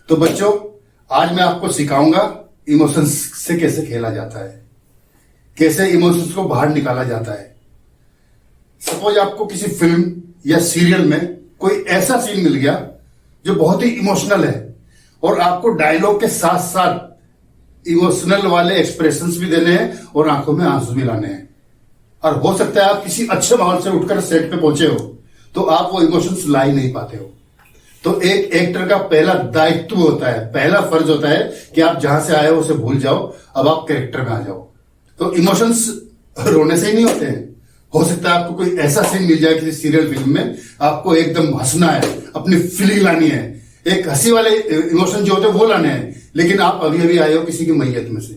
तो बच्चों, आज मैं आपको सिखाऊंगा इमोशंस से कैसे खेला जाता है, कैसे इमोशंस को बाहर निकाला जाता है। सपोज आपको किसी फिल्म या सीरियल में कोई ऐसा सीन मिल गया जो बहुत ही इमोशनल है और आपको डायलॉग के साथ साथ इमोशनल वाले एक्सप्रेशंस भी देने हैं और आंखों में आंसू भी लाने हैं। और हो सकता है आप किसी अच्छे माहौल से उठकर सेट पे पहुंचे हो तो आप वो इमोशंस ला ही नहीं पाते हो। तो एक एक्टर का पहला दायित्व होता है, पहला फर्ज होता है कि आप जहां से आए हो उसे भूल जाओ, अब आप कैरेक्टर में आ जाओ। तो इमोशंस रोने से ही नहीं होते हैं। हो सकता है आपको कोई ऐसा सीन मिल जाए किसी सीरियल फिल्म में, आपको एकदम हंसना है, अपनी फीलिंग लानी है, एक हंसी वाले इमोशन जो होते हैं वो लाने हैं, लेकिन आप अभी अभी आए हो किसी की मैयत में से,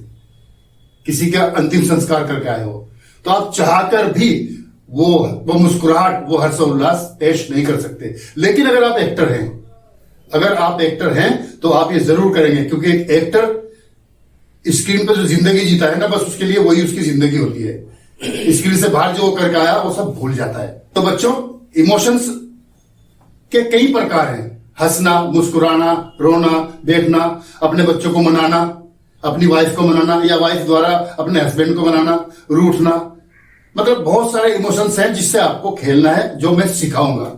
किसी का अंतिम संस्कार करके आए हो, तो आप चाहकर भी वो मुस्कुराहट, वो हर्षोल्लास पेश नहीं कर सकते। लेकिन अगर आप एक्टर हैं, तो आप ये जरूर करेंगे, क्योंकि एक एक्टर स्क्रीन पर जो जिंदगी जीता है ना, बस उसके लिए वही उसकी जिंदगी होती है। स्क्रीन से बाहर जो वो करके आया वो सब भूल जाता है। तो बच्चों, इमोशंस के कई प्रकार हैं। हंसना, मुस्कुराना, रोना, देखना, अपने बच्चों को मनाना, अपनी वाइफ को मनाना या वाइफ द्वारा अपने हस्बैंड को मनाना, रूठना, मतलब बहुत सारे इमोशंस हैं जिससे आपको खेलना है, जो मैं सिखाऊंगा।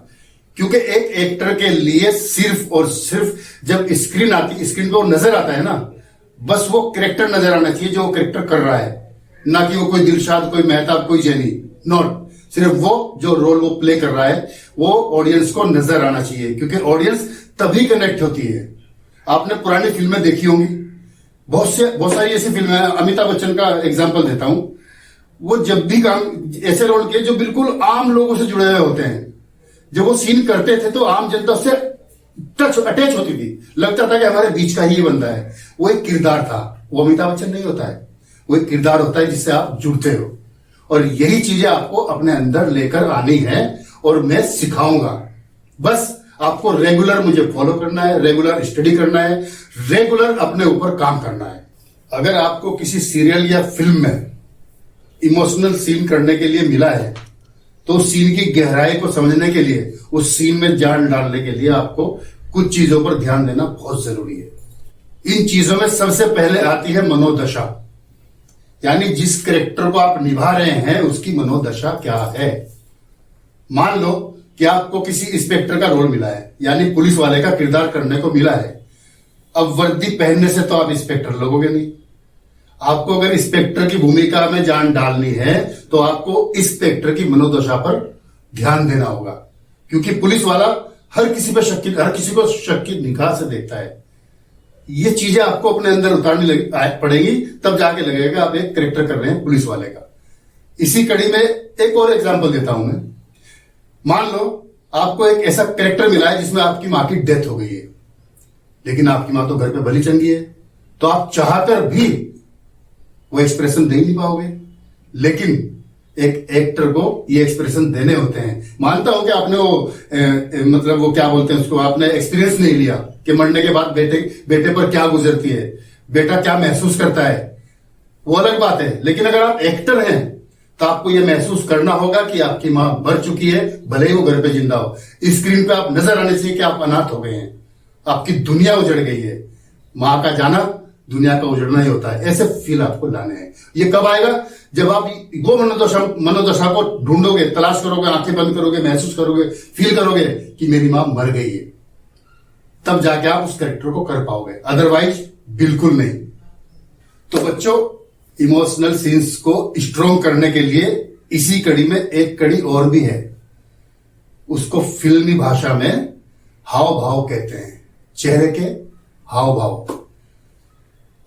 क्योंकि एक एक्टर के लिए सिर्फ और सिर्फ जब स्क्रीन पे वो नजर आता है ना, बस वो कैरेक्टर नजर आना चाहिए जो वो कैरेक्टर कर रहा है, ना कि वो कोई दिलशाद, कोई मेहताब, कोई जेनी। नॉट, सिर्फ वो जो रोल वो प्ले कर रहा है वो ऑडियंस को नजर आना चाहिए, क्योंकि ऑडियंस तभी कनेक्ट होती है। आपने पुरानी फिल्में देखी होंगी, बहुत सारी ऐसी फिल्में हैं। अमिताभ बच्चन का एग्जाम्पल देता हूं। वो जब भी काम ऐसे रोल किए जो बिल्कुल आम लोगों से जुड़े हुए होते हैं, जब वो सीन करते थे तो आम जनता उससे अटैच होती थी, लगता था कि हमारे बीच का ही ये बंदा है। वो एक किरदार था, वो अमिताभ बच्चन नहीं होता है, वो एक किरदार होता है जिससे आप जुड़ते हो। और यही चीजें आपको अपने अंदर लेकर आनी है और मैं सिखाऊंगा। बस आपको रेगुलर मुझे फॉलो करना है, रेगुलर स्टडी करना है, रेगुलर अपने ऊपर काम करना है। अगर आपको किसी सीरियल या फिल्म में इमोशनल सीन करने के लिए मिला है तो उस सीन की गहराई को समझने के लिए, उस सीन में जान डालने के लिए आपको कुछ चीजों पर ध्यान देना बहुत जरूरी है। इन चीजों में सबसे पहले आती है मनोदशा, यानी जिस कैरेक्टर को आप निभा रहे हैं उसकी मनोदशा क्या है। मान लो कि आपको किसी इंस्पेक्टर का रोल मिला है, यानी पुलिस वाले का किरदार करने को मिला है। अब वर्दी पहनने से तो आप इंस्पेक्टर लगोगे नहीं। आपको अगर इंस्पेक्टर की भूमिका में जान डालनी है तो आपको इंस्पेक्टर की मनोदशा पर ध्यान देना होगा, क्योंकि पुलिस वाला हर किसी को शक की निगाह से देखता है। ये चीजें आपको अपने अंदर उतारनी पड़ेगी, तब जाके लगेगा आप एक कैरेक्टर कर रहे हैं पुलिस वाले का। इसी कड़ी में एक और एग्जांपल देता हूं मैं। मान लो आपको एक ऐसा कैरेक्टर मिला है जिसमें आपकी मां की डेथ हो गई है, लेकिन आपकी मां तो घर पे भली चंगी है, तो आप चाहकर भी वो एक्सप्रेशन दे नहीं पाओगे। लेकिन एक एक्टर को ये एक्सप्रेशन देने होते हैं। मानता हूं कि आपने मतलब वो क्या बोलते हैं उसको, आपने एक्सपीरियंस नहीं लिया कि मरने के बाद बेटे पर क्या गुजरती है, बेटा क्या महसूस करता है, वो अलग बात है। लेकिन अगर आप एक्टर हैं तो आपको यह महसूस करना होगा कि आपकी मां मर चुकी है, भले ही वो घर पे जिंदा हो। स्क्रीन पे आप नजर आने चाहिए कि आप अनाथ हो गए हैं, आपकी दुनिया उजड़ गई है। मां का जाना दुनिया का उजड़ना ही होता है। ऐसे फील आपको लाने हैं। ये कब आएगा? जब आप वो मनोदशा को ढूंढोगे, तलाश करोगे, आंखें बंद करोगे, महसूस करोगे, फील करोगे कि मेरी मां मर गई है, तब जाके आप उस कैरेक्टर को कर पाओगे, अदरवाइज बिल्कुल नहीं। तो बच्चों, इमोशनल सीन्स को स्ट्रॉन्ग करने के लिए इसी कड़ी में एक कड़ी और भी है, उसको फिल्मी भाषा में हाव भाव कहते हैं, चेहरे के हाव भाव।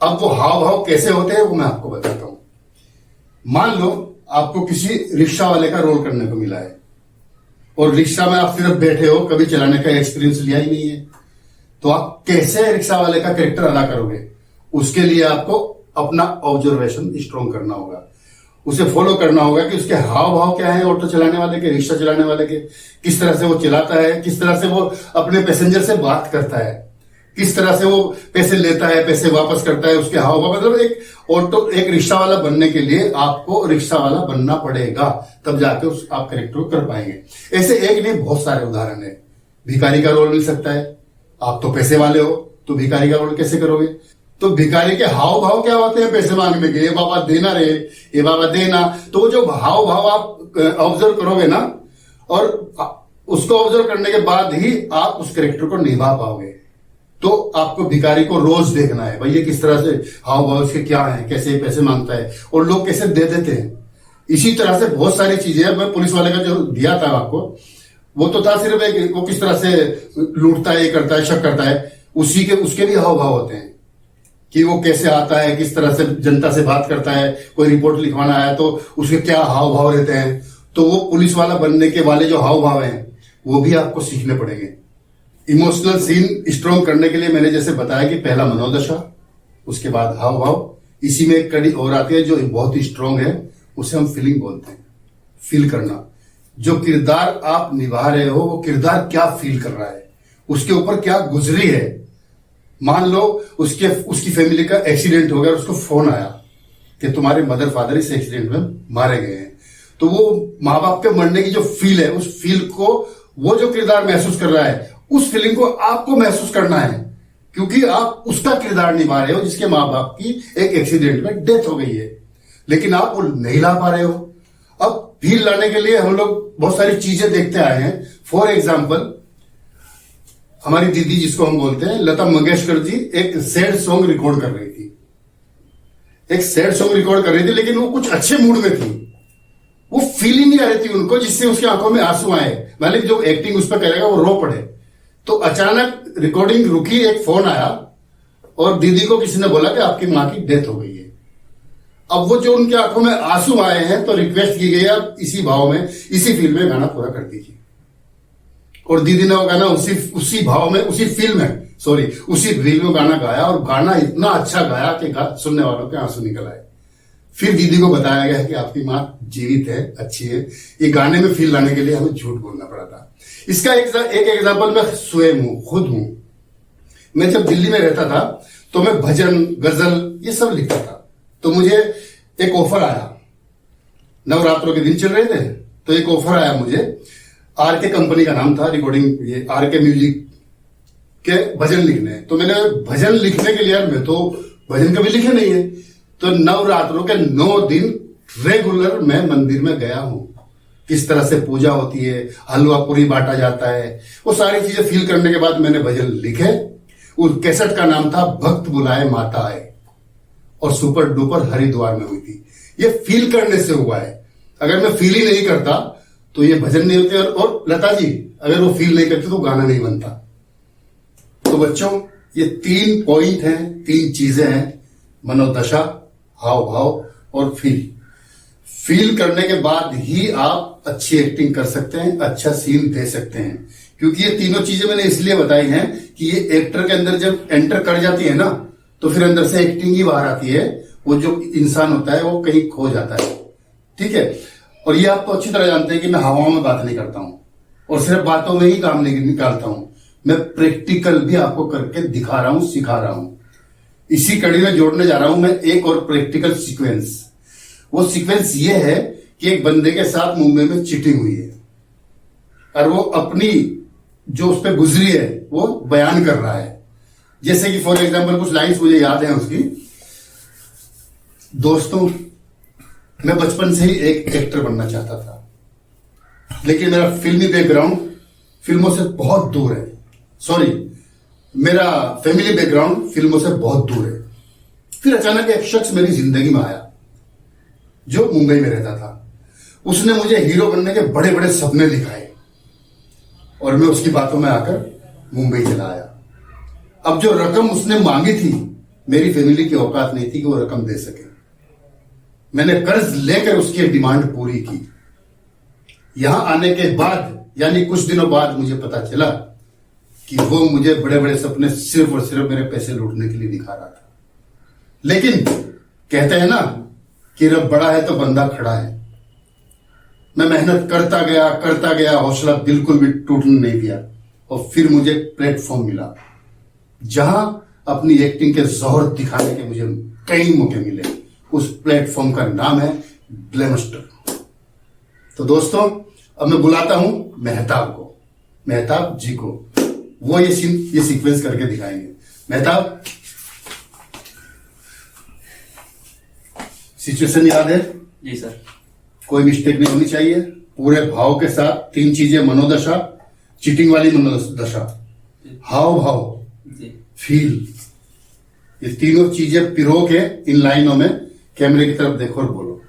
अब वो हाव भाव कैसे होते हैं वो मैं आपको बताता हूं। मान लो आपको किसी रिक्शा वाले का रोल करने को मिला है और रिक्शा में आप सिर्फ बैठे हो, कभी चलाने का एक्सपीरियंस लिया ही नहीं है, तो आप कैसे रिक्शा वाले का कैरेक्टर अदा करोगे? उसके लिए आपको अपना ऑब्जर्वेशन स्ट्रॉन्ग करना होगा, उसे फॉलो करना होगा कि उसके हाव भाव क्या है, ऑटो चलाने वाले के, रिक्शा चलाने वाले के, किस तरह से वो चलाता है, किस तरह से वो अपने पैसेंजर से बात करता है, किस तरह से वो पैसे लेता है, पैसे वापस करता है, उसके हाव भाव। मतलब एक रिक्शा वाला बनने के लिए आपको रिक्शा वाला बनना पड़ेगा, तब जाके आप कैरेक्टर को कर पाएंगे। ऐसे एक नहीं बहुत सारे उदाहरण है। भिखारी का रोल मिल सकता है, आप तो पैसे वाले हो, तो भिखारी का रोल कैसे करोगे? तो भिखारी के हाव भाव क्या होते हैं पैसे मांगने के? ये बाबा देना रे, ये बाबा देना। तो वो जो हाव भाव आप ऑब्जर्व करोगे ना, और उसको ऑब्जर्व करने के बाद ही आप उस कैरेक्टर को निभा पाओगे। तो आपको भिखारी को रोज देखना है, भाई ये किस तरह से हाव भाव इसके क्या है, कैसे पैसे मांगता है और लोग कैसे दे देते हैं। इसी तरह से बहुत सारी चीजें, मैं पुलिस वाले का जो दिया था आपको, वो तो था सिर्फ एक, वो किस तरह से लूटता है, ये करता है, शक करता है, उसके भी हाव भाव होते हैं कि वो कैसे आता है, किस तरह से जनता से बात करता है, कोई रिपोर्ट लिखवाना है तो उसके क्या हाव भाव रहते हैं। तो वो पुलिस वाला बनने के वाले जो हाव भाव हैं वो भी आपको सीखने पड़ेंगे। इमोशनल सीन स्ट्रॉन्ग करने के लिए मैंने जैसे बताया कि पहला मनोदशा, उसके बाद हाव भाव, इसी में एक कड़ी और आती है जो बहुत ही स्ट्रॉन्ग है, उसे हम फीलिंग बोलते हैं। फील करना, जो किरदार आप निभा रहे हो वो किरदार क्या फील कर रहा है, उसके ऊपर क्या गुजरी है। मान लो उसकी फैमिली का एक्सीडेंट हो गया, उसको फोन आया कि तुम्हारे मदर फादर इस एक्सीडेंट में मारे गए हैं, तो वो माँ बाप के मरने की जो फील है, उस फील को वो जो किरदार महसूस कर रहा है, उस फीलिंग को आपको महसूस करना है, क्योंकि आप उसका किरदार निभा रहे हो जिसके माँ बाप की एक एक्सीडेंट में डेथ हो गई है, लेकिन आप वो नहीं ला पा रहे हो। अब फील लाने के लिए हम लोग बहुत सारी चीजें देखते आए हैं। फॉर एग्जाम्पल, हमारी दीदी जिसको हम बोलते हैं, लता मंगेशकर जी, एक सैड सॉन्ग रिकॉर्ड कर रही थी, लेकिन वो कुछ अच्छे मूड में थी, वो फील ही नहीं आ रही थी उनको, जिससे उसकी आंखों में आंसू आए, मतलब जो एक्टिंग उस पर करेगा वो रो पड़े। तो अचानक रिकॉर्डिंग रुकी, एक फोन आया और दीदी को किसी ने बोला कि आपकी मां की डेथ हो गई है। अब वो जो उनके आंखों में आंसू आए हैं, तो रिक्वेस्ट की गई आप इसी भाव में, इसी फील में गाना पूरा कर दीजिए। और दीदी ने वो गाना उसी भाव में, उसी फील में गाना गाया, और गाना इतना अच्छा गाया कि सुनने वालों के आंसू निकल आए। फिर दीदी को बताया गया कि आपकी मां जीवित है, अच्छी है। ये गाने में फील लाने के लिए हमें झूठ बोलना पड़ा था। इसका एक एग्जाम्पल मैं स्वयं हूं, खुद हूं। मैं जब दिल्ली में रहता था तो मैं भजन, गजल ये सब लिखता था। तो मुझे एक ऑफर आया, नवरात्रों के दिन चल रहे थे, तो एक ऑफर आया मुझे, आरके कंपनी का नाम था, रिकॉर्डिंग, ये आरके म्यूजिक के भजन लिखने। तो मैंने भजन लिखने के लिए, मैं तो भजन कभी लिखे नहीं है, तो नवरात्रों के 9 दिन रेगुलर मैं मंदिर में गया हूं। किस तरह से पूजा होती है, हलवा पूरी बांटा जाता है, वो सारी चीजें फील करने के बाद मैंने भजन लिखे। उस कैसेट का नाम था भक्त बुलाए माता आए, और सुपर डुपर हरिद्वार में हुई थी। ये फील करने से हुआ है। अगर मैं फील ही नहीं करता तो ये भजन नहीं होते, और लता जी अगर वो फील नहीं करती तो गाना नहीं बनता। तो बच्चों, ये 3 पॉइंट हैं, 3 चीजें हैं, मनोदशा, हाव भाव और फील करने के बाद ही आप अच्छी एक्टिंग कर सकते हैं, अच्छा सीन दे सकते हैं। क्योंकि ये तीनों चीजें मैंने इसलिए बताई हैं कि ये एक्टर के अंदर जब एंटर कर जाती है ना, तो फिर अंदर से एक्टिंग ही बाहर आती है। वो जो इंसान होता है वो कहीं खो जाता है। ठीक है, और ये आप तो अच्छी तरह जानते हैं कि मैं हवाओं में बात नहीं करता हूं, और सिर्फ बातों में ही काम नहीं निकालता हूं, मैं प्रैक्टिकल भी आपको करके दिखा रहा हूं, सिखा रहा हूं। इसी कड़ी में जोड़ने जा रहा हूं मैं एक और प्रैक्टिकल सीक्वेंस। वो सीक्वेंस ये है कि एक बंदे के साथ मुंबई में चीटिंग हुई है, और वो अपनी जो उस पर गुजरी है वो बयान कर रहा है। जैसे कि फॉर एग्जाम्पल कुछ लाइंस मुझे याद है उसकी। दोस्तों, मैं बचपन से ही एक एक्टर बनना चाहता था, लेकिन मेरा फिल्मी बैकग्राउंड फिल्मों से बहुत दूर है। मेरा फैमिली बैकग्राउंड फिल्मों से बहुत दूर है। फिर अचानक एक शख्स मेरी जिंदगी में आया जो मुंबई में रहता था। उसने मुझे हीरो बनने के बड़े बड़े सपने दिखाए, और मैं उसकी बातों में आकर मुंबई चला आया। अब जो रकम उसने मांगी थी, मेरी फैमिली की औकात नहीं थी कि वो रकम दे सके। मैंने कर्ज लेकर उसकी डिमांड पूरी की। यहां आने के बाद, यानी कुछ दिनों बाद, मुझे पता चला कि वो मुझे बड़े बड़े सपने सिर्फ और सिर्फ मेरे पैसे लूटने के लिए दिखा रहा था। लेकिन कहते हैं ना कि रब बड़ा है तो बंदा खड़ा है। मैं मेहनत करता गया, हौसला बिल्कुल भी टूटने नहीं दिया, और फिर मुझे प्लेटफॉर्म मिला जहां अपनी एक्टिंग के जोहर दिखाने के मुझे कई मौके मिले। उस प्लेटफॉर्म का नाम है ग्लैमस्टर। तो दोस्तों, अब मैं बुलाता हूं मेहताब जी को। वो ये सीक्वेंस करके दिखाएंगे। मेहताब, सिचुएशन याद है? जी सर। कोई मिस्टेक नहीं होनी चाहिए। पूरे भाव के साथ 3 चीजें, मनोदशा, चीटिंग वाली मनोदशा, हाव भाव, फील, ये तीनों चीजें पिरो के इन लाइनों में कैमरे की तरफ देखो और बोलो।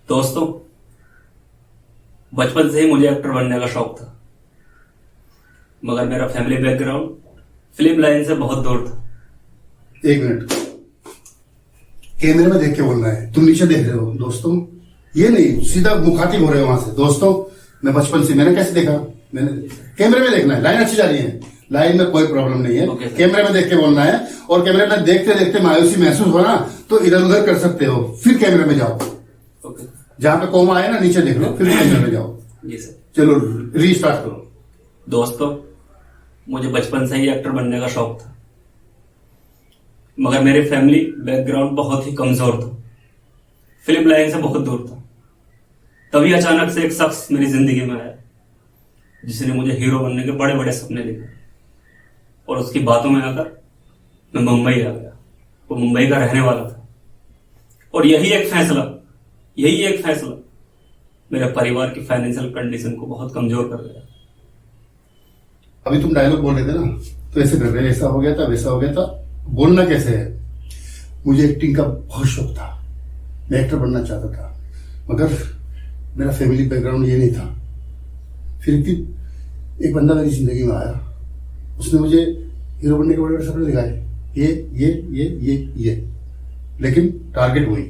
दोस्तों, बचपन से ही मुझे एक्टर बनने का शौक था, मगर मेरा फैमिली बैकग्राउंड फिल्म लाइन से बहुत दूर था। 1 मिनट, कैमरे में देख के बोलना है। तुम नीचे देख रहे हो दोस्तों, ये नहीं सीधा मुखातिब हो रहे हो वहां से। दोस्तों, मैं बचपन से, मैंने कैसे देखा? मैंने कैमरे में देखना है। लाइन अच्छी जा रही है, लाइन में कोई प्रॉब्लम नहीं है। कैमरे में देख के बोलना है, और कैमरे में देखते देखते मायूसी महसूस हो ना तो इधर उधर कर सकते हो, फिर कैमरे में जाओ। जहां पे कोमा आए ना नीचे देख लो, फिर कैमरे में जाओ। जी सर। चलो रीस्टार्ट करो। दोस्तों, मुझे बचपन से ही एक्टर बनने का शौक था, मगर मेरे फैमिली बैकग्राउंड बहुत ही कमजोर था, फिल्म लाइन से बहुत दूर था। तभी अचानक से एक शख्स मेरी जिंदगी में आया, जिसने मुझे हीरो बनने के बड़े बड़े सपने दिखाए, और उसकी बातों में आकर मैं मुंबई आ गया। वो मुंबई का रहने वाला था, और यही एक फैसला मेरे परिवार की फाइनेंशियल कंडीशन को बहुत कमजोर कर दिया। अभी तुम डायलॉग बोल रहे थे ना, तो ऐसे कर रहे, ऐसा हो गया था, वैसा हो गया था। बोलना कैसे है? मुझे एक्टिंग का बहुत शौक था, मैं एक्टर बनना चाहता था, मगर मेरा फैमिली बैकग्राउंड ये नहीं था। फिर एक बंदा मेरी जिंदगी में आया, उसने मुझे हीरो बनने के बड़े बड़े सपने दिखाए, ये, लेकिन टारगेट वही।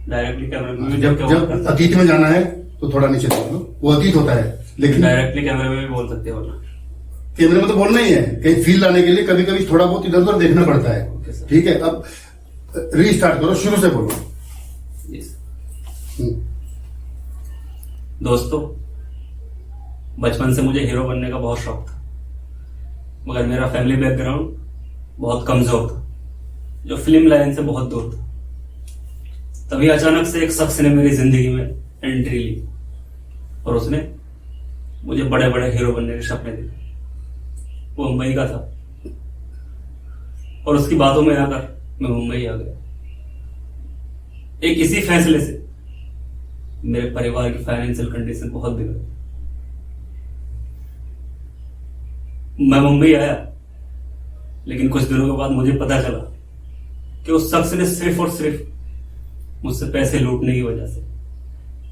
डायरेक्टली कैमरे में जब अतीत में जाना है तो थोड़ा नीचे देख लो, वो अतीत होता है, लेकिन डायरेक्टली कैमरे में भी बोल सकते हो ना। कैमरे में तो बोलना ही है, कहीं फील लाने के लिए कभी कभी थोड़ा बहुत इधर उधर देखना पड़ता है। ठीक है, अब रीस्टार्ट करो, शुरू से बोलो। दोस्तों, बचपन से मुझे हीरो बनने का बहुत शौक था, मगर मेरा फैमिली बैकग्राउंड बहुत कमजोर था, जो फिल्म लाइन से बहुत दूर था। तभी अचानक से एक शख्स ने मेरी जिंदगी में एंट्री ली, और उसने मुझे बड़े बड़े हीरो बनने के सपने दिए। वो मुंबई का था, और उसकी बातों में आकर मैं मुंबई आ गया। एक इसी फैसले से मेरे परिवार की फाइनेंशियल कंडीशन बहुत बिगड़ी। मैं मुंबई आया, लेकिन कुछ दिनों के बाद मुझे पता चला कि उस शख्स ने सिर्फ और सिर्फ मुझसे पैसे लूटने की वजह से,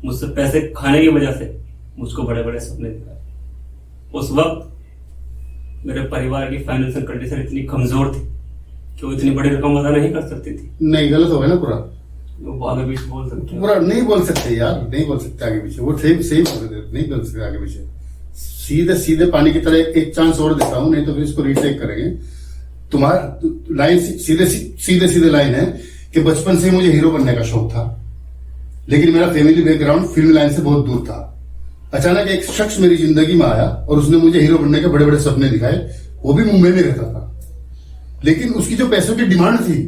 मुझसे पैसे खाने की वजह से मुझको बड़े बड़े सपने दिखाए। उस वक्त मेरे परिवार की फाइनेंशियल कंडीशन इतनी कमजोर थी कि वो इतनी बड़ी रकम अदा नहीं कर सकती थी। नहीं, गलत हो गया ना पूरा। वो आगे पीछे बोल सकते पूरा नहीं बोल सकते यार, नहीं बोल सकते आगे पीछे। वो सही बोल रहे थे, नहीं बोल सकते आगे पीछे। सीधे सीधे पानी की तरह एक चांस और देता हूं, नहीं तो फिर इसको रीटेक करेंगे। तुम्हारा लाइन सीधे लाइन है कि बचपन से ही मुझे हीरो बनने का शौक था, लेकिन मेरा फैमिली बैकग्राउंड फिल्म लाइन से बहुत दूर था। अचानक एक शख्स मेरी जिंदगी में आया, और उसने मुझे हीरो बनने के बड़े बड़े सपने दिखाए। वो भी मुंबई में रहता था, लेकिन उसकी जो पैसों की डिमांड थी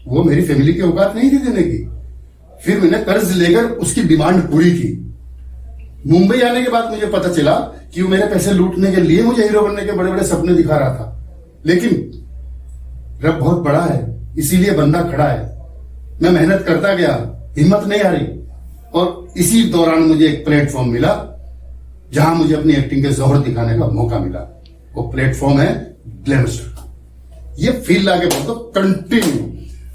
वो मेरी फैमिली की औकात नहीं थी देने की। फिर मैंने कर्ज लेकर उसकी डिमांड पूरी की। मुंबई आने के बाद मुझे पता चला कि वो मेरे पैसे लूटने के लिए मुझे हीरो बनने के बड़े बड़े सपने दिखा रहा था, लेकिन रब बहुत बड़ा है, इसीलिए बंदा खड़ा है। मैं मेहनत करता गया, हिम्मत नहीं हारी, और इसी दौरान मुझे एक प्लेटफॉर्म मिला जहां मुझे अपनी एक्टिंग के जोहर दिखाने का मौका मिला। वो प्लेटफॉर्म है ग्लैमर। ये फील लाके बोल दो कंटिन्यू,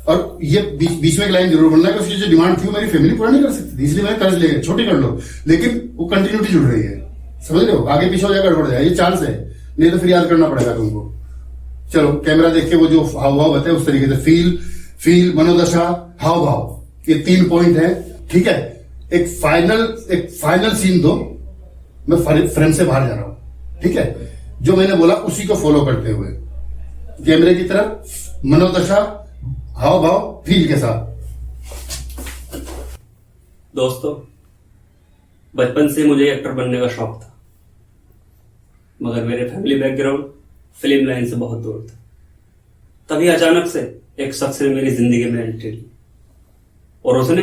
और ये बीच में एक लाइन जरूर बोलना कि उसकी जो डिमांड थी वो मेरी फैमिली पूरा नहीं कर सकती थी, इसलिए मैंने कर्ज ले छोटी कर लो, लेकिन वो कंटिन्यूटी जुड़ रही है। समझ रहे हो? आगे पीछे हो जाएगा, गड़बड़ जाएगा, ये चांस है, नहीं तो फिर याद करना पड़ेगा तुमको। चलो कैमरा देख के वो जो हाव भाव बताए उस तरीके से फील, मनोदशा, हाव भाव, ये 3 पॉइंट है। ठीक है, एक फाइनल सीन दो, मैं फ्रेम से बाहर जा रहा हूं। ठीक है, जो मैंने बोला उसी को फॉलो करते हुए कैमरे की तरफ, मनोदशा, हाव भाव, फील के साथ। दोस्तों, बचपन से मुझे एक्टर बनने का शौक था, मगर मेरे फैमिली बैकग्राउंड फिल्म लाइन से बहुत दूर था। तभी अचानक से एक शख्स ने मेरी जिंदगी में एंट्री ली, और उसने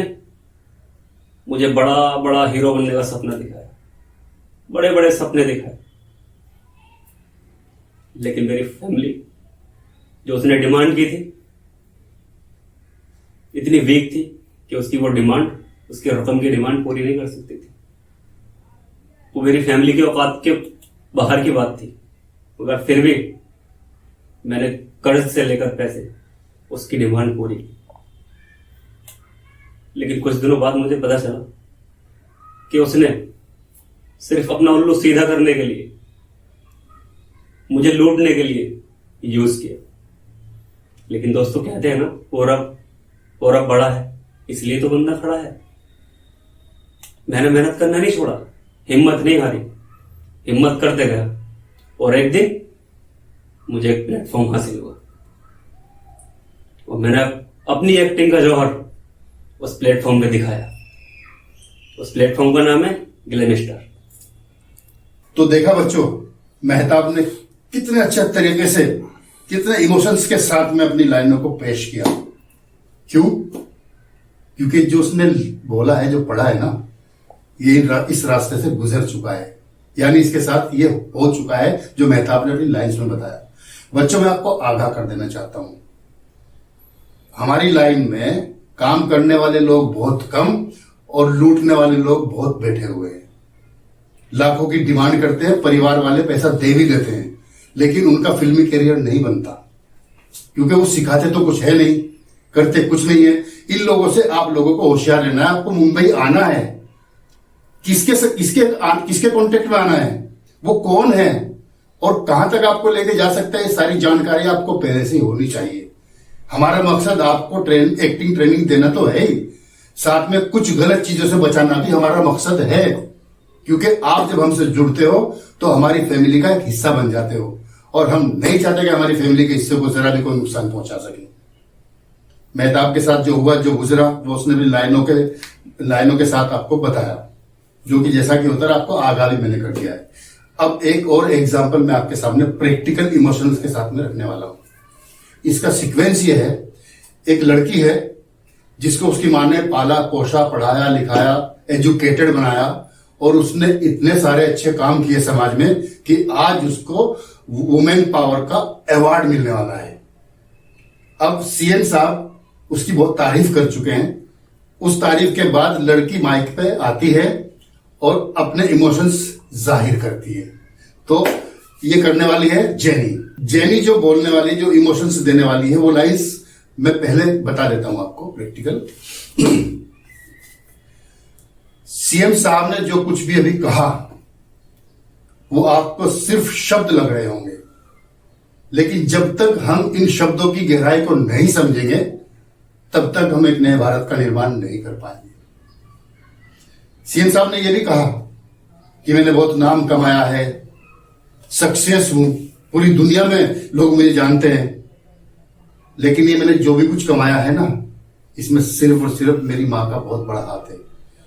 मुझे बड़ा बड़ा हीरो बनने का सपना दिखाया, बड़े बड़े सपने दिखाए। लेकिन मेरी फैमिली जो उसने डिमांड की थी इतनी वीक थी कि उसकी वो डिमांड, उसकी रकम की डिमांड पूरी नहीं कर सकती थी। वो मेरी फैमिली के औकात के बाहर की बात थी, मगर फिर भी मैंने कर्ज से लेकर पैसे उसकी डिमांड पूरी की। लेकिन कुछ दिनों बाद मुझे पता चला कि उसने सिर्फ अपना उल्लू सीधा करने के लिए, मुझे लूटने के लिए यूज किया। लेकिन दोस्तों कहते हैं ना, पूरा बड़ा है इसलिए तो बंदा खड़ा है। मैंने मेहनत करना नहीं छोड़ा, हिम्मत नहीं हारी, हिम्मत करते गया और एक दिन मुझे एक प्लेटफॉर्म हासिल हुआ और मैंने अपनी एक्टिंग का जौहर उस प्लेटफॉर्म पे दिखाया। उस प्लेटफॉर्म का नाम है ग्लैमस्टार। तो देखा बच्चों, मेहताब ने कितने अच्छे तरीके से, कितने इमोशंस के साथ में अपनी लाइनों को पेश किया। क्यों? क्योंकि जो उसने बोला है, जो पढ़ा है ना, ये इस रास्ते से गुजर चुका है, यानी इसके साथ ये हो चुका है जो मेहताब ने अपनी लाइन्स में बताया। बच्चों, मैं आपको आगाह कर देना चाहता हूं, हमारी लाइन में काम करने वाले लोग बहुत कम और लूटने वाले लोग बहुत बैठे हुए हैं। लाखों की डिमांड करते हैं, परिवार वाले पैसा दे भी देते हैं, लेकिन उनका फिल्मी करियर नहीं बनता, क्योंकि वो सिखाते तो कुछ है नहीं, करते कुछ नहीं है। इन लोगों से आप लोगों को होशियार रहना है। आपको मुंबई आना है, किसके कॉन्टेक्ट में आना है, वो कौन है और कहां तक आपको लेके जा सकता है, ये सारी जानकारी आपको पहले से होनी चाहिए। हमारा मकसद आपको एक्टिंग ट्रेनिंग देना तो है ही, साथ में कुछ गलत चीजों से बचाना भी हमारा मकसद है, क्योंकि आप जब हमसे जुड़ते हो तो हमारी फैमिली का एक हिस्सा बन जाते हो और हम नहीं चाहते कि हमारी फैमिली के हिस्से को जरा भी कोई नुकसान पहुंचा सके। मेहताब के साथ जो हुआ, जो गुजरा, वो उसने भी लाइनों के साथ आपको बताया, जो कि जैसा कि होता है आपको आगाह भी मैंने कर दिया है। अब एक और एग्जाम्पल मैं आपके सामने प्रैक्टिकल इमोशंस के साथ में रखने वाला हूं। इसका सीक्वेंस ये है, एक लड़की है जिसको उसकी माँ ने पाला पोसा, पढ़ाया लिखाया, एजुकेटेड बनाया और उसने इतने सारे अच्छे काम किए समाज में कि आज उसको वुमेन पावर का अवार्ड मिलने वाला है। अब सीएम साहब उसकी बहुत तारीफ कर चुके हैं। उस तारीफ के बाद लड़की माइक पे आती है और अपने इमोशंस जाहिर करती है। तो ये करने वाली है जेनी जो बोलने वाली, जो इमोशंस देने वाली है, वो लाइंस मैं पहले बता देता हूं आपको प्रैक्टिकल। सीएम साहब ने जो कुछ भी अभी कहा वो आपको सिर्फ शब्द लग रहे होंगे, लेकिन जब तक हम इन शब्दों की गहराई को नहीं समझेंगे तब तक हम एक नए भारत का निर्माण नहीं कर पाएंगे। सीएम साहब ने यह भी कहा कि मैंने बहुत नाम कमाया है, सक्सेस हूं, पूरी दुनिया में लोग मुझे जानते हैं, लेकिन ये मैंने जो भी कुछ कमाया है ना, इसमें सिर्फ और सिर्फ मेरी माँ का बहुत बड़ा हाथ है।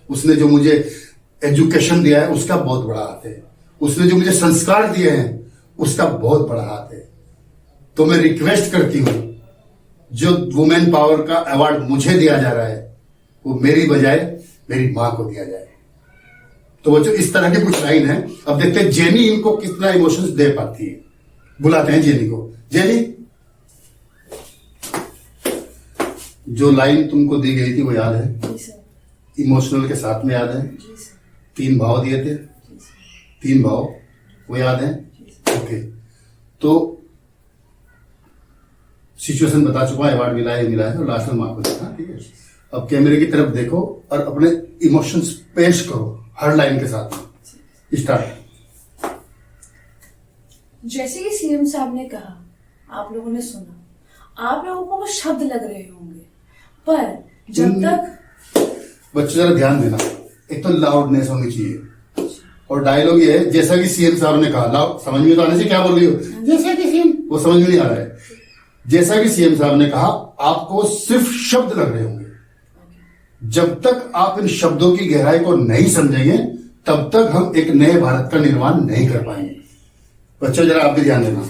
उसने जो मुझे एजुकेशन दिया है उसका बहुत बड़ा हाथ है, उसने जो मुझे संस्कार दिए हैं उसका बहुत बड़ा हाथ है। तो मैं रिक्वेस्ट करती हूं, जो वुमेन पावर का अवार्ड मुझे दिया जा रहा है वो मेरी बजाय मेरी मां को दिया जाए। तो बच्चों, इस तरह की कुछ लाइन है। अब देखते हैं जेनी इनको कितना इमोशंस दे पाती है। बुलाते हैं जेनी को। जेनी, जो लाइन तुमको दी गई थी वो याद है? जी सर। इमोशनल के साथ में याद है? जी सर। 3 भाव दिए थे, 3 भाव, वो याद है? ओके, तो सिचुएशन बता चुका है, अवार्ड मिला है और लास्ट में मां को देखा। ठीक है, अब कैमरे की तरफ देखो और अपने इमोशंस पेश करो हर लाइन के साथ में। स्टार्ट। जैसे कि सीएम साहब ने कहा, आप लोगों ने सुना, आप लोगों को वो शब्द लग रहे होंगे, पर जब तक बच्चों जरा ध्यान देना, एक तो लाउडनेस होनी चाहिए और डायलॉग ये है जैसा कि सीएम साहब ने कहा। लाउड समझ में तो आने से, क्या बोल रही हो? जैसा कि सीएम, वो समझ में नहीं आ रहा है। जैसा कि सीएम साहब ने कहा, आपको सिर्फ शब्द लग रहे होंगे। जब तक आप इन शब्दों की गहराई को नहीं समझेंगे तब तक हम एक नए भारत का निर्माण नहीं कर पाएंगे। बच्चों जरा आप भी ध्यान देना।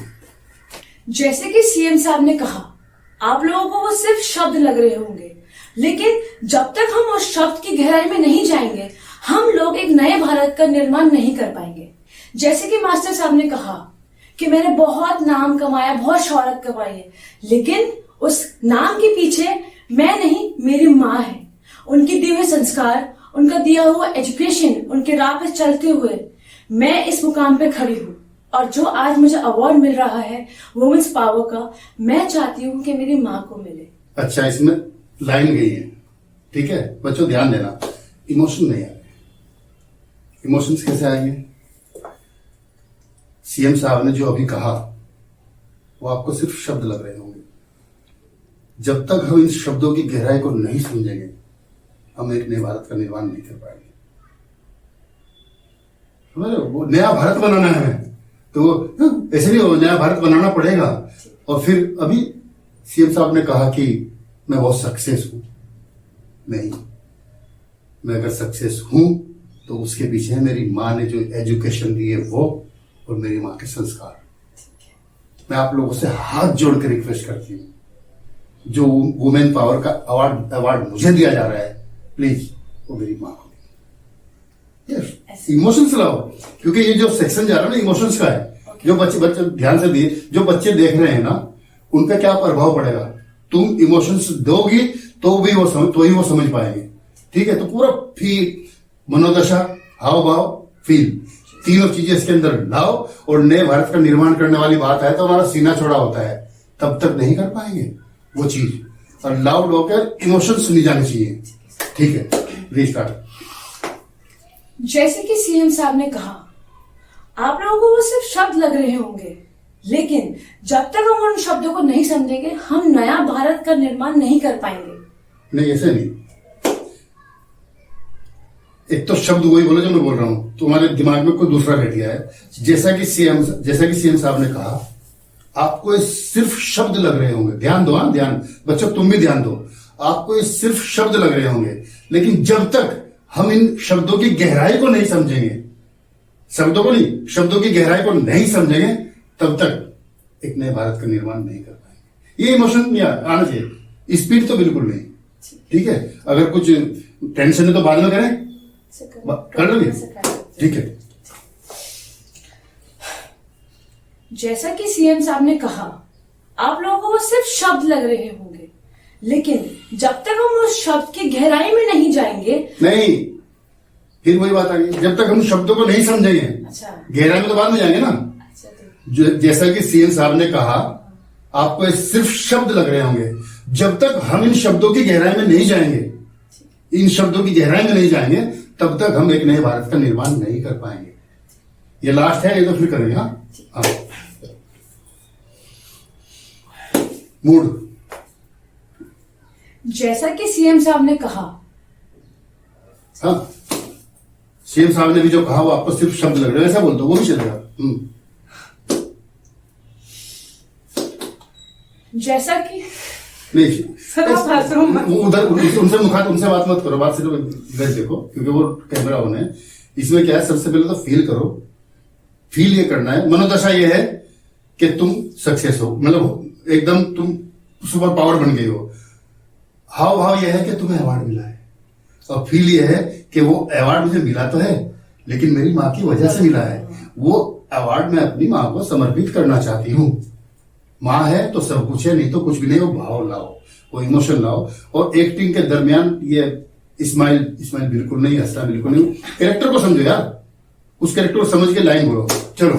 जैसे कि सीएम साहब ने कहा, आप लोगों को वो सिर्फ शब्द लग रहे होंगे, लेकिन जब तक हम उस शब्द की गहराई में नहीं जाएंगे हम लोग एक नए भारत का निर्माण नहीं कर पाएंगे। जैसे कि मास्टर साहब ने कहा कि मैंने बहुत नाम कमाया, बहुत शोहरत कमाई है, लेकिन उस नाम के पीछे मैं नहीं, मेरी माँ है। उनके दिए हुए संस्कार, उनका दिया हुआ एजुकेशन, उनके राह पे चलते हुए मैं इस मुकाम पे खड़ी हूँ। और जो आज मुझे अवार्ड मिल रहा है वुमेन्स पावर का, मैं चाहती हूँ कि मेरी माँ को मिले। अच्छा, इसमें लाइन गई है, ठीक है बच्चों, ध्यान देना, इमोशन नहीं आए। इमोशंस कैसे आएंगे? सीएम साहब ने जो अभी कहा वो आपको सिर्फ शब्द लग रहे होंगे। जब तक हम इन शब्दों की गहराई को नहीं समझेंगे, हम एक नए भारत का निर्माण नहीं कर पाएंगे। वो नया भारत बनाना है तो ऐसे नहीं हो, नया भारत बनाना पड़ेगा। और फिर अभी सीएम साहब ने कहा कि मैं बहुत सक्सेस हूं। नहीं, मैं अगर सक्सेस हूं तो उसके पीछे मेरी माँ ने जो एजुकेशन दी है वो, और मेरी माँ के संस्कार। मैं आप लोगों से हाथ जोड़ कर रिक्वेस्ट करती हूँ, जो वुमेन पावर का अवार्ड मुझे दिया जा रहा है, प्लीज वो मेरी माँ को यस इमोशंस लाओ, क्योंकि ये जो सेक्शन जा रहा है ना इमोशंस का है। जो बच्चे ध्यान से दिए, जो बच्चे देख रहे हैं ना, उन पे क्या प्रभाव पड़ेगा? तुम इमोशंस दोगी तो भी वो समझ पाएंगे। ठीक है, तो पूरा फील, मनोदशा, हाव भाव, फील, तीनों चीजें इसके अंदर लाओ। और नए भारत का निर्माण करने वाली बात है तो हमारा सीना चौड़ा होता है, तब तक नहीं कर पाएंगे वो चीज। और लाउड होकर इमोशंस नहीं जाने चाहिए। ठीक है, रीस्टार्ट। जैसे कि सीएम साहब ने कहा, आप लोगों को वो सिर्फ शब्द लग रहे होंगे, लेकिन जब तक हम उन शब्दों को नहीं समझेंगे, हम नया भारत का निर्माण नहीं कर पाएंगे। नहीं, ऐसे नहीं। एक तो शब्द वही बोलो जो मैं बोल रहा हूं, तुम्हारे दिमाग में कोई दूसरा बैठ गया है। जैसा कि सीएम साहब ने कहा, आपको ये सिर्फ शब्द लग रहे होंगे। ध्यान दो, हाँ ध्यान, बच्चों तुम भी ध्यान दो। आपको ये सिर्फ शब्द लग रहे होंगे, लेकिन जब तक हम इन शब्दों की गहराई को नहीं समझेंगे, शब्दों को नहीं, शब्दों की गहराई को नहीं समझेंगे, तब तक एक नए भारत का निर्माण नहीं कर पाएंगे। ये इमोशन नहीं आना चाहिए, स्पीड तो बिल्कुल नहीं। ठीक है, अगर कुछ टेंशन है तो बाद में करें, कर लोगे? ठीक है। जैसा कि सीएम साहब ने कहा, आप लोगों को वो सिर्फ शब्द लग रहे होंगे, लेकिन जब तक हम उस शब्द की गहराई में नहीं जाएंगे, नहीं, फिर वही बात आ गई, जब तक हम शब्दों को नहीं समझेंगे। अच्छा, गहराई में तो बाद में जाएंगे ना। अच्छा, जैसा कि सीएम साहब ने कहा, आपको ये सिर्फ शब्द लग रहे होंगे। जब तक हम इन शब्दों की गहराई में नहीं जाएंगे, इन शब्दों की गहराई में नहीं जाएंगे, तब तक हम एक नए भारत का निर्माण नहीं कर पाएंगे। ये लास्ट है, ये तो फिर करेंगे। हाँ, मूड। जैसा कि सीएम साहब ने कहा, हाँ, सीएम साहब ने भी जो कहा वो आपको सिर्फ शब्द लग रहे हैं, ऐसा बोल दो, वो भी चलेगा। जैसा कि नहीं, उधर उनसे बात मत करो, बात सिर्फ इधर देखो, क्योंकि वो कैमरा ऑन है। इसमें क्या है, सबसे पहले तो फील करो। फील ये करना है, मनोदशा ये है कि तुम सक्सेस हो, मतलब एकदम तुम सुपर पावर बन गई हो। हाव भाव यह है कि तुम्हें अवार्ड मिला है, और फील ये है कि वो अवार्ड मुझे मिला तो है, लेकिन मेरी माँ की वजह से मिला है। वो अवार्ड मैं अपनी माँ को समर्पित करना चाहती हूँ। माँ है तो सब कुछ है, नहीं तो कुछ भी नहीं। वो भाव लाओ, वो इमोशन लाओ। और एक्टिंग के दरमियान ये स्माइल बिल्कुल नहीं, हंसना बिल्कुल नहीं। कैरेक्टर को समझो यार, उस कैरेक्टर को समझ के लाइन बोलो। चलो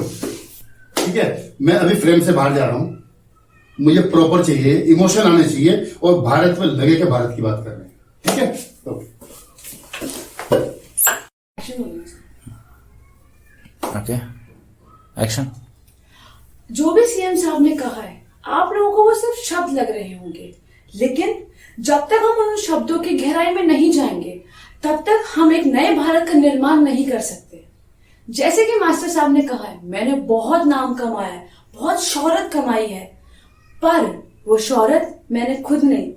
ठीक है, मैं अभी फ्रेम से बाहर जा रहा हूं, मुझे प्रॉपर चाहिए, इमोशन आने चाहिए, और भारत में लगे कि भारत की बात कर रहे हैं। ठीक है, तो ओके, एक्शन। जो भी सीएम साहब ने कहा है, आप लोगों को वो सिर्फ शब्द लग रहे होंगे, लेकिन जब तक हम उन शब्दों की गहराई में नहीं जाएंगे, तब तक हम एक नए भारत का निर्माण नहीं कर सकते। जैसे कि मास्टर साहब ने कहा है, मैंने बहुत नाम कमाया है, बहुत शोहरत कमाई है, पर वो शोहरत मैंने खुद नहीं,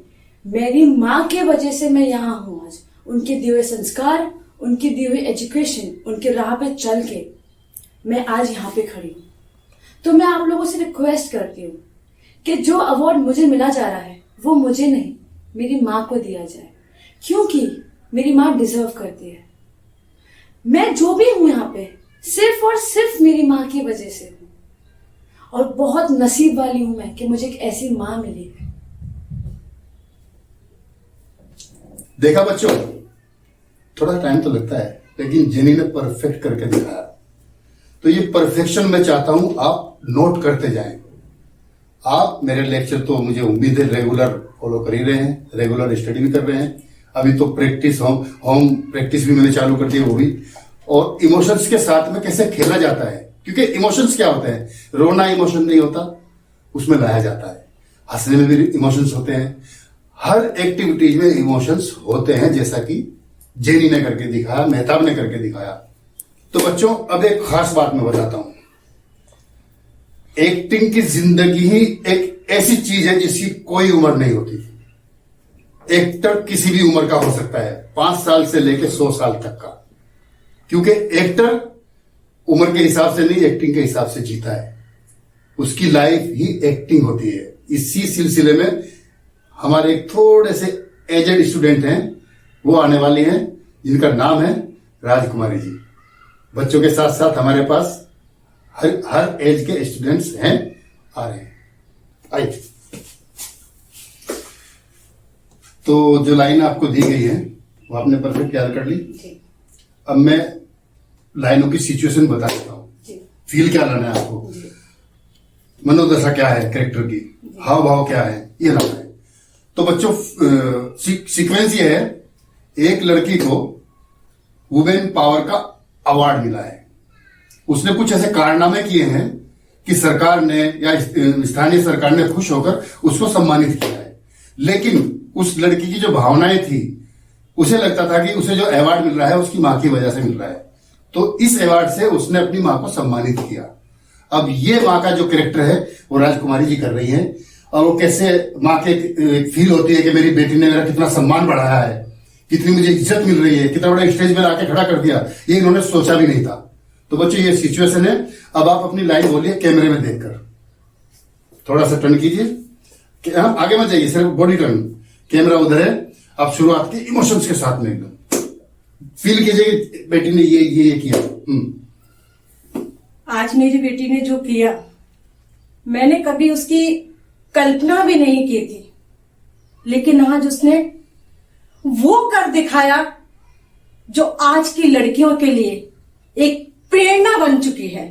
मेरी माँ के वजह से मैं यहाँ हूँ आज। उनके दिए हुए संस्कार, उनकी दी हुई एजुकेशन, उनके राह पे चल के मैं आज यहाँ पे खड़ी हूँ। तो मैं आप लोगों से रिक्वेस्ट करती हूँ कि जो अवार्ड मुझे मिला जा रहा है, वो मुझे नहीं, मेरी माँ को दिया जाए, क्योंकि मेरी माँ डिजर्व करती है। मैं जो भी हूं यहाँ पे, सिर्फ और सिर्फ मेरी माँ की वजह से हूँ। और बहुत नसीब वाली हूं मैं कि मुझे एक ऐसी माँ मिली है। देखा बच्चों, थोड़ा टाइम तो लगता है, लेकिन जेनी ने परफेक्ट करके दिखाया। तो ये परफेक्शन मैं चाहता हूं आप नोट करते जाएं। आप मेरे लेक्चर तो मुझे उम्मीद है रेगुलर फॉलो कर ही रहे हैं, रेगुलर स्टडी भी कर रहे हैं। अभी तो प्रैक्टिस होम प्रैक्टिस भी मैंने चालू कर दी है, वो भी। और इमोशंस के साथ में कैसे खेला जाता है, क्योंकि इमोशंस क्या होते हैं, रोना इमोशन नहीं होता, उसमें लाया जाता है। हंसने में भी इमोशंस होते हैं, हर एक्टिविटीज में इमोशंस होते हैं, जैसा कि जेनी ने करके दिखाया, मेहताब ने करके दिखाया। तो बच्चों, अब एक खास बात मैं बताता हूं। एक्टिंग की जिंदगी ही एक ऐसी चीज है जिसकी कोई उम्र नहीं होती। एक्टर किसी भी उम्र का हो सकता है, 5 साल से लेकर 100 साल तक का, क्योंकि एक्टर उम्र के हिसाब से नहीं, एक्टिंग के हिसाब से जीता है। उसकी लाइफ ही एक्टिंग होती है। इसी सिलसिले में हमारे एक थोड़े से एजेड स्टूडेंट हैं, वो आने वाले हैं, जिनका नाम है राजकुमारी जी। बच्चों के साथ साथ हमारे पास हर एज के स्टूडेंट्स हैं, आ रहे हैं। आइए। तो जो लाइन आपको दी गई है वो आपने परफेक्ट याद कर ली। अब मैं लाइनों की सिचुएशन बता देता हूं, फील क्या लाना है आपको, मनोदशा क्या है कैरेक्टर की, हाव भाव क्या है, ये लाना है। तो बच्चों, सीक्वेंस ये है, एक लड़की को वुमेन पावर का अवार्ड मिला है। उसने कुछ ऐसे कारनामे किए हैं कि सरकार ने या स्थानीय सरकार ने खुश होकर उसको सम्मानित किया है। लेकिन उस लड़की की जो भावनाएं थी, उसे लगता था कि उसे जो अवार्ड मिल रहा है उसकी मां की वजह से मिल रहा है। तो इस अवार्ड से उसने अपनी मां को सम्मानित किया। अब ये मां का जो कैरेक्टर है वो राजकुमारी जी कर रही है, और वो कैसे मां के फील होती है कि मेरी बेटी ने मेरा कितना सम्मान बढ़ाया है, कितनी मुझे इज्जत मिल रही है, कितना बड़ा स्टेज में आके खड़ा कर दिया, ये इन्होंने सोचा भी नहीं था। तो बच्चों, ये सिचुएशन है। अब आप अपनी लाइन बोलिए कैमरे में देखकर, थोड़ा सा टर्न कीजिए, आगे मत जाइए, सिर्फ बॉडी टर्न। कैमरा उधर है, आप शुरुआत की इमोशंस के साथ में एकदम फील कीजिए कि बेटी ने ये किया। आज मेरी बेटी ने जो किया, मैंने कभी उसकी कल्पना भी नहीं की थी, लेकिन आज उसने वो कर दिखाया जो आज की लड़कियों के लिए एक प्रेरणा बन चुकी है।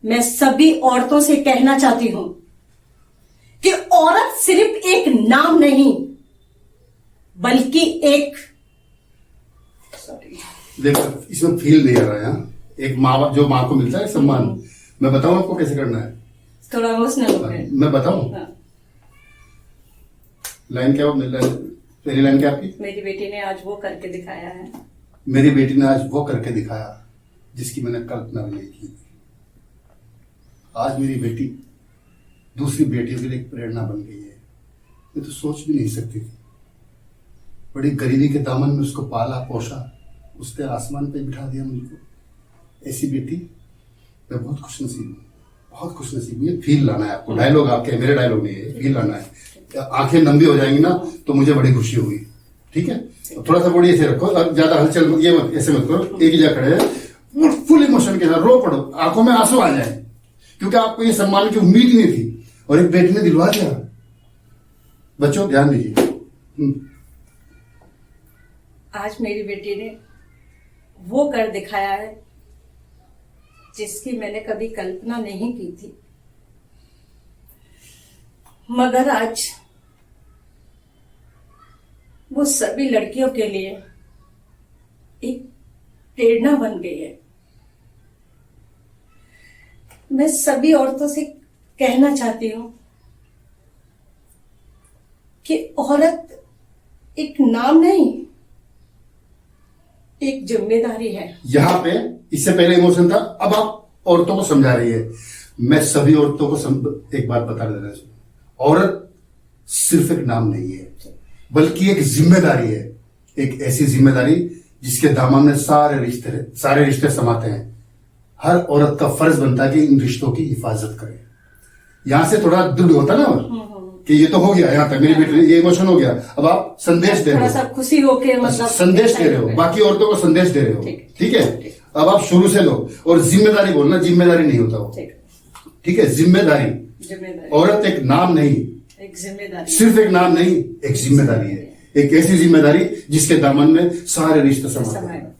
मैं सभी औरतों से कहना चाहती हूं कि औरत सिर्फ एक नाम नहीं, बल्कि एक देखो, इसमें फील नहीं आ रहा है। एक माँ, जो माँ को मिलता है सम्मान, मैं बताऊं आपको कैसे करना है, थोड़ा इमोशनल हो गए। मैं बताऊं? लाइन क्या मिल रहा है, पहली लाइन क्या आपकी? मेरी बेटी ने आज वो करके दिखाया है। मेरी बेटी ने आज वो करके दिखाया जिसकी मैंने कल्पना भी नहीं की। आज मेरी बेटी दूसरी बेटियों के लिए एक प्रेरणा बन गई है। मैं तो सोच भी नहीं सकती थी। बड़ी गरीबी के दामन में उसको पाला पोसा, उसने आसमान पे बिठा दिया मुझको। ऐसी बेटी, मैं बहुत खुशनसीब हूँ, बहुत खुशनसीब हूँ। ये फील लाना है आपको, डायलॉग आपके, मेरे डायलॉग नहीं है, फील लाना है। आंखें लंबी हो जाएंगी ना तो मुझे बड़ी खुशी होगी, ठीक है? थोड़ा सा बॉडी ऐसे रखो, अब ज्यादा हलचल ये मत, ऐसे मत करो, एक ही जगह खड़े हैं, फुल इमोशन के साथ रो पड़ो, आंखों में आंसू आ जाए, क्योंकि आपको ये सम्मान की उम्मीद ही नहीं थी और एक बेटी ने दिलवा दिया। बच्चों ध्यान दीजिए। आज मेरी बेटी ने वो कर दिखाया है जिसकी मैंने कभी कल्पना नहीं की थी, मगर आज वो सभी लड़कियों के लिए एक प्रेरणा बन गई है। मैं सभी औरतों से कहना चाहती हूं कि औरत एक नाम नहीं, एक जिम्मेदारी है। यहाँ पे इससे पहले इमोशन था, अब आप औरतों को समझा रही है। मैं सभी औरतों को एक बात बता देना चाहिए, औरत सिर्फ एक नाम नहीं है, बल्कि एक जिम्मेदारी है। एक ऐसी जिम्मेदारी जिसके दामन में सारे रिश्ते समाते हैं। हर औरत का फर्ज बनता है कि इन रिश्तों की हिफाजत करे। यहां से थोड़ा दृढ़ होता ना कि ये तो हो गया, यहाँ तक मेरी बेटी ने ये इमोशन हो गया, अब आप संदेश दे रहे हो, खुशी होके मतलब संदेश दे रहे हो, बाकी औरतों को संदेश दे रहे हो, ठीक है? अब आप शुरू से लो और जिम्मेदारी बोलना, जिम्मेदारी नहीं होता वो। ठीक है, जिम्मेदारी। जिम्मेदारी, औरत एक नाम नहीं, एक जिम्मेदारी, सिर्फ एक नाम नहीं, एक जिम्मेदारी है। एक ऐसी जिम्मेदारी जिसके दामन में सारे रिश्ते समाते समय हैं।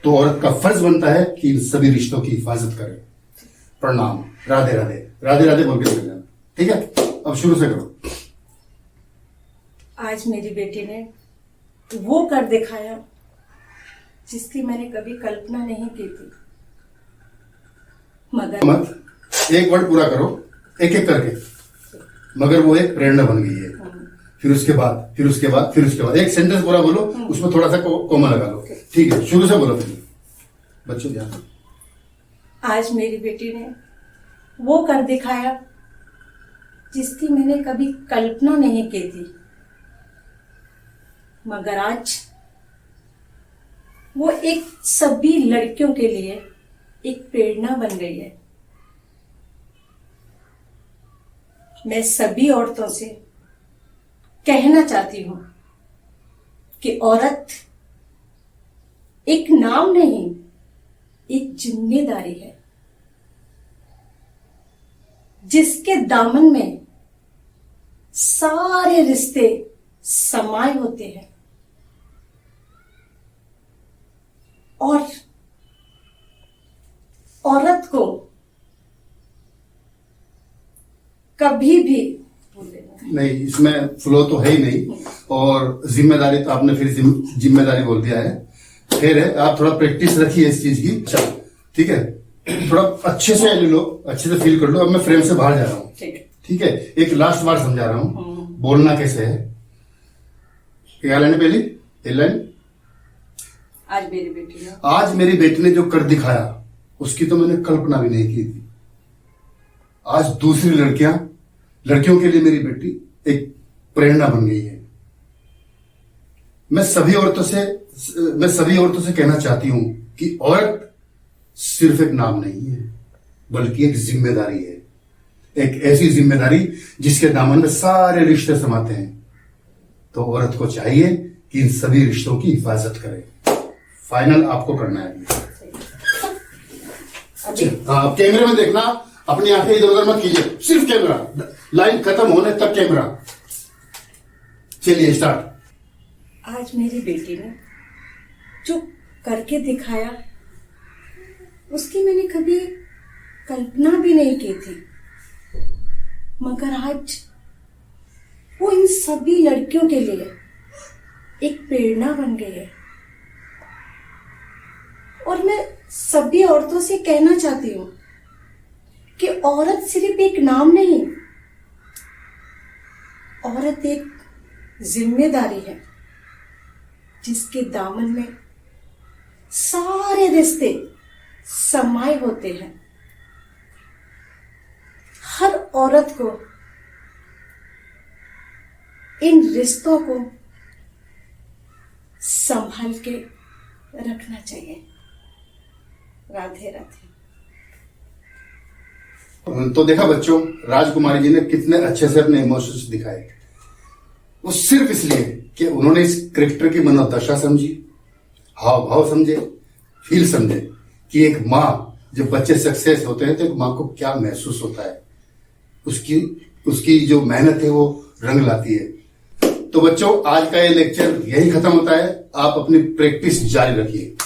तो औरत का फर्ज बनता है कि इन सभी रिश्तों की हिफाजत करे। प्रणाम, राधे राधे, राधे राधे बोल के चले जाना, ठीक है। अब शुरू से करो। आज मेरी बेटी ने वो कर दिखाया जिसकी मैंने कभी कल्पना नहीं की थी, मगर मत एक वर्ड पूरा करो, एक एक करके, मगर वो एक प्रेरणा बन गई है। फिर उसके बाद, फिर उसके बाद, फिर उसके बाद एक सेंटेंस पूरा बोलो, उसमें थोड़ा सा कोमा लगा लो, ठीक है। शुरू से बोलो फिर, बच्चों ध्यान दो। आज मेरी बेटी ने वो कर दिखाया जिसकी मैंने कभी कल्पना नहीं की थी, मगर आज वो एक सभी लड़कियों के लिए एक प्रेरणा बन गई है। मैं सभी औरतों से कहना चाहती हूं कि औरत एक नाम नहीं, एक जिम्मेदारी है, जिसके दामन में सारे रिश्ते समाये होते हैं और औरत को कभी भी नहीं, इसमें फ्लो तो है ही नहीं, और जिम्मेदारी तो आपने फिर जिम्मेदारी बोल दिया है। फिर है, आप थोड़ा प्रैक्टिस रखिए इस चीज की, चलो ठीक है। थोड़ा अच्छे से ले लो, अच्छे से फील कर लो। अब मैं फ्रेम से बाहर जा रहा हूँ, ठीक है। एक लास्ट बार समझा रहा हूँ बोलना कैसे है। क्या लाइन है पहली? ये लाइन, आज मेरी बेटी ने जो कर दिखाया उसकी तो मैंने कल्पना भी नहीं की थी। आज दूसरी लड़कियों के लिए मेरी बेटी एक प्रेरणा बन गई है। मैं सभी औरतों से कहना चाहती हूं कि औरत सिर्फ एक नाम नहीं है, बल्कि एक जिम्मेदारी है। एक ऐसी जिम्मेदारी जिसके दामन में सारे रिश्ते समाते हैं। तो औरत को चाहिए कि इन सभी रिश्तों की हिफाजत करे। फाइनल आपको करना है हाँ, कैमरे में देखना, अपनी आंखें इधर उधर मत कीजिए, सिर्फ कैमरा। लाइन खत्म होने तक कैमरा। चलिए स्टार्ट। आज मेरी बेटी ने जो करके दिखाया उसकी मैंने कभी कल्पना भी नहीं की थी, मगर आज वो इन सभी लड़कियों के लिए एक प्रेरणा बन गई है। और मैं सभी औरतों से कहना चाहती हूं कि औरत सिर्फ एक नाम नहीं, औरत एक जिम्मेदारी है, जिसके दामन में सारे रिश्ते समाये होते हैं। हर औरत को इन रिश्तों को संभाल के रखना चाहिए। राधे राधे। तो देखा बच्चों, राजकुमारी जी ने कितने अच्छे से अपने इमोशंस दिखाए। वो सिर्फ इसलिए कि उन्होंने इस कैरेक्टर की मनोदशा समझी, हाव भाव समझे, फील समझे कि एक माँ जब बच्चे सक्सेस होते हैं तो एक माँ को क्या महसूस होता है। उसकी जो मेहनत है वो रंग लाती है। तो बच्चों, आज का ये लेक्चर यही खत्म होता है। आप अपनी प्रैक्टिस जारी रखिए।